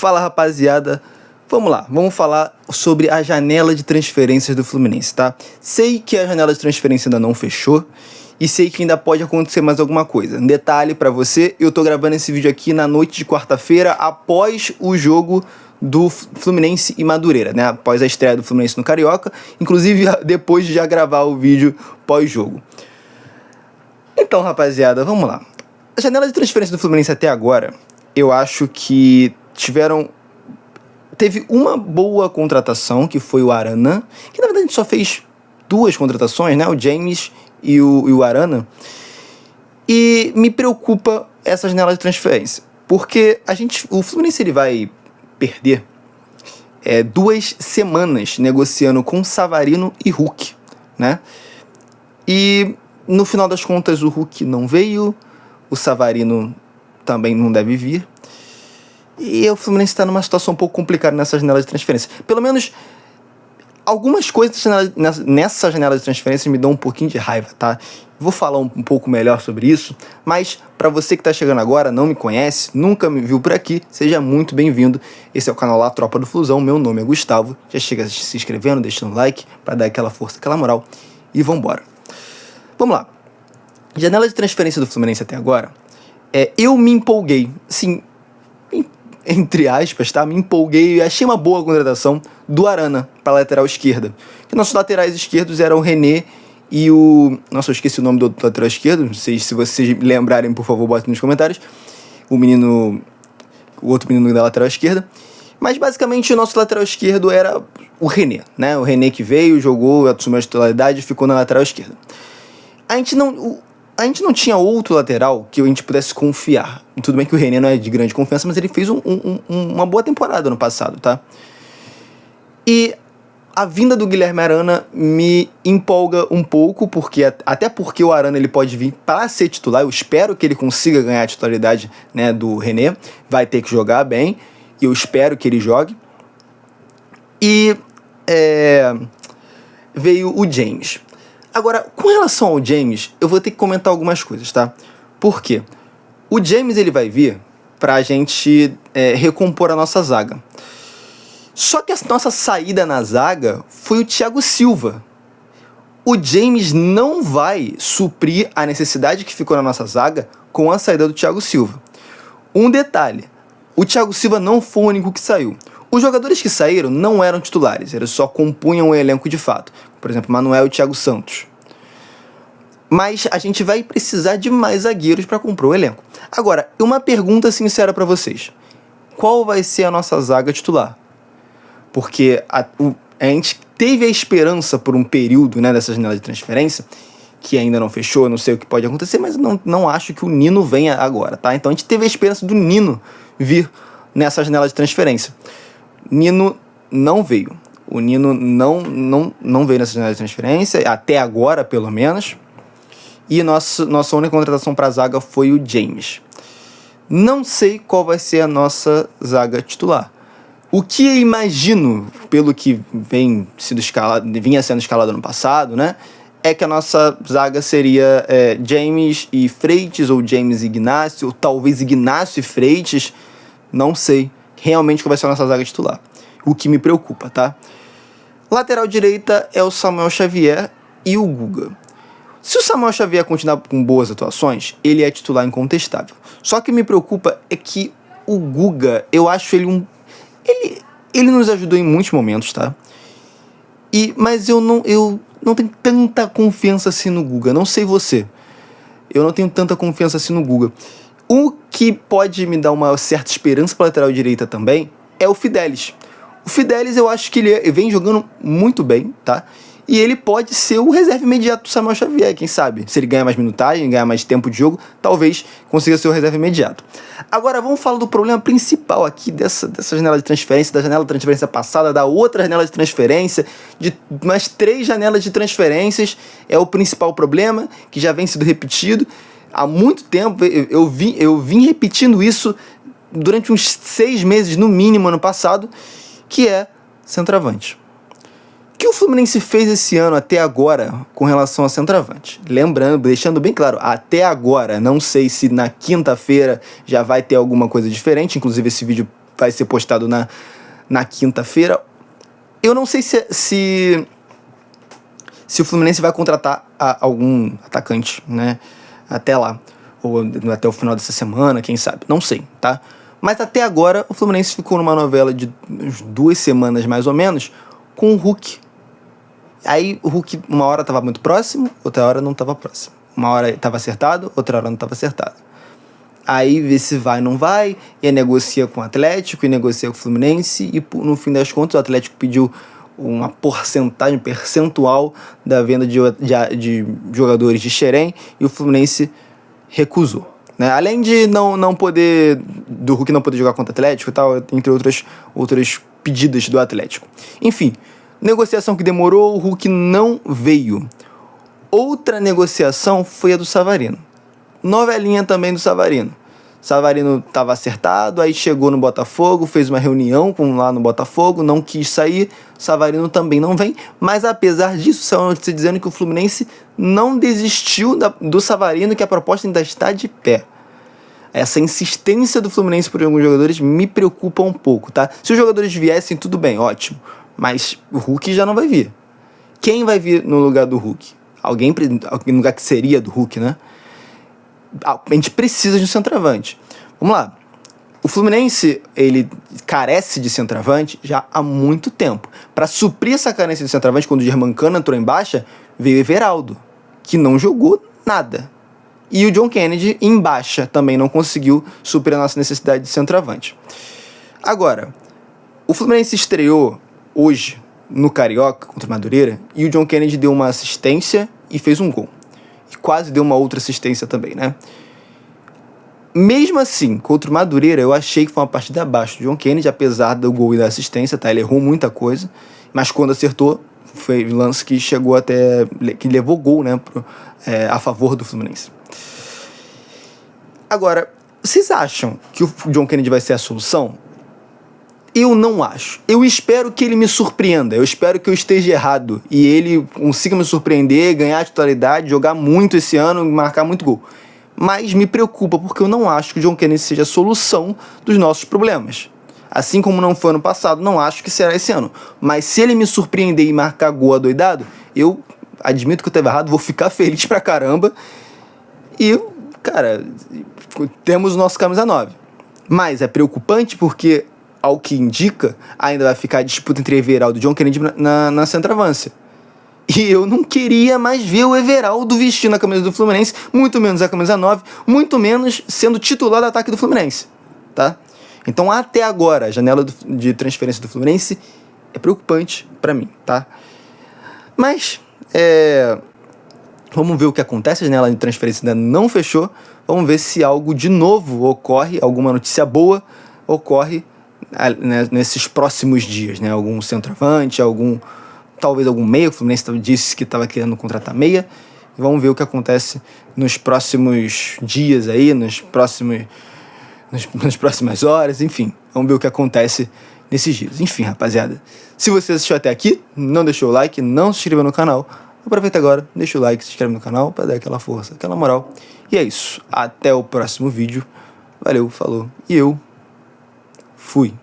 Fala, rapaziada, vamos lá, vamos falar sobre a janela de transferências do Fluminense, tá? Sei que a janela de transferência ainda não fechou e sei que ainda pode acontecer mais alguma coisa. Um detalhe pra você, eu tô gravando esse vídeo aqui na noite de quarta-feira após o jogo do Fluminense e Madureira, né? Após a estreia do Fluminense no Carioca, inclusive depois de já gravar o vídeo pós-jogo. Então, rapaziada, vamos lá. A janela de transferência do Fluminense até agora, eu acho que teve uma boa contratação, que foi o Arana, que na verdade a gente só fez duas contratações, né? O James e o Arana. E me preocupa essa janela de transferência, porque o Fluminense ele vai perder 2 semanas negociando com Savarino e Hulk, né? E no final das contas o Hulk não veio, o Savarino também não deve vir. E o Fluminense está numa situação um pouco complicada nessa janela de transferência. Pelo menos algumas coisas nessa janela de transferência me dão um pouquinho de raiva, tá? Vou falar um pouco melhor sobre isso, mas para você que está chegando agora, não me conhece, nunca me viu por aqui, seja muito bem-vindo. Esse é o canal lá, Tropa do Flusão, meu nome é Gustavo. Já chega se inscrevendo, deixando um like para dar aquela força, aquela moral e vambora. Vamos lá. Janela de transferência do Fluminense até agora, eu me empolguei, sim, entre aspas, tá? Me empolguei e achei uma boa contratação do Arana para lateral esquerda. Que nossos laterais esquerdos eram o René e o... Nossa, eu esqueci o nome do outro lateral esquerdo. Não sei se vocês lembrarem, por favor, botem nos comentários. O outro menino da lateral esquerda. Mas basicamente o nosso lateral esquerdo era o René, né? O René que veio, jogou, assumiu a titularidade e ficou na lateral esquerda. A gente não tinha outro lateral que a gente pudesse confiar. Tudo bem que o René não é de grande confiança, mas ele fez uma boa temporada no passado, tá? E a vinda do Guilherme Arana me empolga um pouco, até porque o Arana ele pode vir para ser titular. Eu espero que ele consiga ganhar a titularidade, né, do René. Vai ter que jogar bem, e eu espero que ele jogue. E veio o James. Agora, com relação ao James, eu vou ter que comentar algumas coisas, tá? Por quê? O James ele vai vir pra gente recompor a nossa zaga. Só que a nossa saída na zaga foi o Thiago Silva. O James não vai suprir a necessidade que ficou na nossa zaga com a saída do Thiago Silva. Um detalhe, o Thiago Silva não foi o único que saiu. Os jogadores que saíram não eram titulares, eles só compunham o elenco de fato. Por exemplo, Manuel e Thiago Santos. Mas a gente vai precisar de mais zagueiros para compor o elenco. Agora, uma pergunta sincera para vocês. Qual vai ser a nossa zaga titular? Porque a gente teve a esperança por um período, né, dessa janela de transferência, que ainda não fechou, não sei o que pode acontecer, mas não acho que o Nino venha agora, tá? Então a gente teve a esperança do Nino vir nessa janela de transferência. Nino não veio. O Nino não veio nessa janela de transferência, até agora, pelo menos. E nossa única contratação para a zaga foi o James. Não sei qual vai ser a nossa zaga titular. O que eu imagino, pelo que vinha sendo escalado no passado, né, é que a nossa zaga seria James e Freitas, ou James e Ignacio, ou talvez Ignacio e Freitas. Não sei realmente qual vai ser a nossa zaga titular. O que me preocupa, tá? Lateral direita é o Samuel Xavier e o Guga. Se o Samuel Xavier continuar com boas atuações, ele é titular incontestável. Só que me preocupa é que o Guga, eu acho ele ele nos ajudou em muitos momentos, tá? Mas eu não tenho tanta confiança assim no Guga. Não sei você. Eu não tenho tanta confiança assim no Guga. O que pode me dar uma certa esperança para lateral direita também é o Fidelis. O Fidelis, eu acho que ele vem jogando muito bem, tá? E ele pode ser o reserva imediato do Samuel Xavier, quem sabe? Se ele ganhar mais minutagem, ganhar mais tempo de jogo, talvez consiga ser o reserva imediato. Agora, vamos falar do problema principal aqui dessa janela de transferência, da janela de transferência passada, da outra janela de transferência, de mais 3 janelas de transferências. É o principal problema, que já vem sendo repetido há muito tempo. Eu vim repetindo isso durante uns 6 meses, no mínimo, ano passado, que é centroavante. O que o Fluminense fez esse ano até agora com relação a centroavante? Lembrando, deixando bem claro, até agora, não sei se na quinta-feira já vai ter alguma coisa diferente, inclusive esse vídeo vai ser postado na quinta-feira. Eu não sei se o Fluminense vai contratar algum atacante, né? Até lá. Ou até o final dessa semana, quem sabe. Não sei, tá? Mas até agora, o Fluminense ficou numa novela de 2 semanas, mais ou menos, com o Hulk. Aí o Hulk, uma hora estava muito próximo, outra hora não estava próximo. Uma hora estava acertado, outra hora não estava acertado. Aí vê se vai ou não vai, e aí negocia com o Atlético, e negocia com o Fluminense, e no fim das contas o Atlético pediu uma porcentagem, percentual da venda de jogadores de Xerém, e o Fluminense recusou. Né? Além de não poder, do Hulk não poder jogar contra o Atlético e tal, entre outras pedidas do Atlético. Enfim, negociação que demorou, o Hulk não veio. Outra negociação foi a do Savarino. Novelinha também do Savarino. Savarino estava acertado, aí chegou no Botafogo, fez uma reunião lá no Botafogo, não quis sair, Savarino também não vem, mas apesar disso, saiu uma notícia dizendo que o Fluminense não desistiu do Savarino, que a proposta ainda está de pé. Essa insistência do Fluminense por alguns jogadores me preocupa um pouco, tá? Se os jogadores viessem, tudo bem, ótimo, mas o Hulk já não vai vir. Quem vai vir no lugar do Hulk? Alguém no lugar que seria do Hulk, né? A gente precisa de um centroavante. Vamos lá. O Fluminense, ele carece de centroavante já há muito tempo. Para suprir essa carência de centroavante, quando o Germancano entrou em baixa, veio o Everaldo, que não jogou nada. E o John Kennedy, em baixa, também não conseguiu suprir a nossa necessidade de centroavante. Agora, o Fluminense estreou hoje no Carioca contra o Madureira, e o John Kennedy deu uma assistência e fez um gol. E quase deu uma outra assistência também, né? Mesmo assim, contra o Madureira, eu achei que foi uma partida abaixo do John Kennedy, apesar do gol e da assistência, tá? Ele errou muita coisa, mas quando acertou, foi um lance que chegou até... que levou gol, né? A favor do Fluminense. Agora, vocês acham que o John Kennedy vai ser a solução? Eu não acho. Eu espero que ele me surpreenda. Eu espero que eu esteja errado e ele consiga me surpreender, ganhar a titularidade, jogar muito esse ano e marcar muito gol. Mas me preocupa porque eu não acho que o John Kennedy seja a solução dos nossos problemas. Assim como não foi ano passado, não acho que será esse ano. Mas se ele me surpreender e marcar gol adoidado, eu admito que eu estava errado, vou ficar feliz pra caramba. E, cara, temos o nosso camisa 9. Mas é preocupante porque, ao que indica, ainda vai ficar a disputa entre Everaldo e John Kennedy na centroavância. E eu não queria mais ver o Everaldo vestindo a camisa do Fluminense, muito menos a camisa 9, muito menos sendo titular do ataque do Fluminense, tá? Então, até agora, a janela de transferência do Fluminense é preocupante pra mim, tá? Mas, vamos ver o que acontece. A janela de transferência ainda não fechou. Vamos ver se algo de novo ocorre, alguma notícia boa ocorre nesses próximos dias, né? Algum centroavante, talvez algum meia. O Fluminense disse que estava querendo contratar meia. E vamos ver o que acontece nos próximos dias aí, nas próximas horas, enfim. Vamos ver o que acontece nesses dias. Enfim, rapaziada, se você assistiu até aqui, não deixou o like, não se inscreveu no canal, aproveita agora, deixa o like, se inscreve no canal para dar aquela força, aquela moral. E é isso. Até o próximo vídeo. Valeu, falou. E eu fui.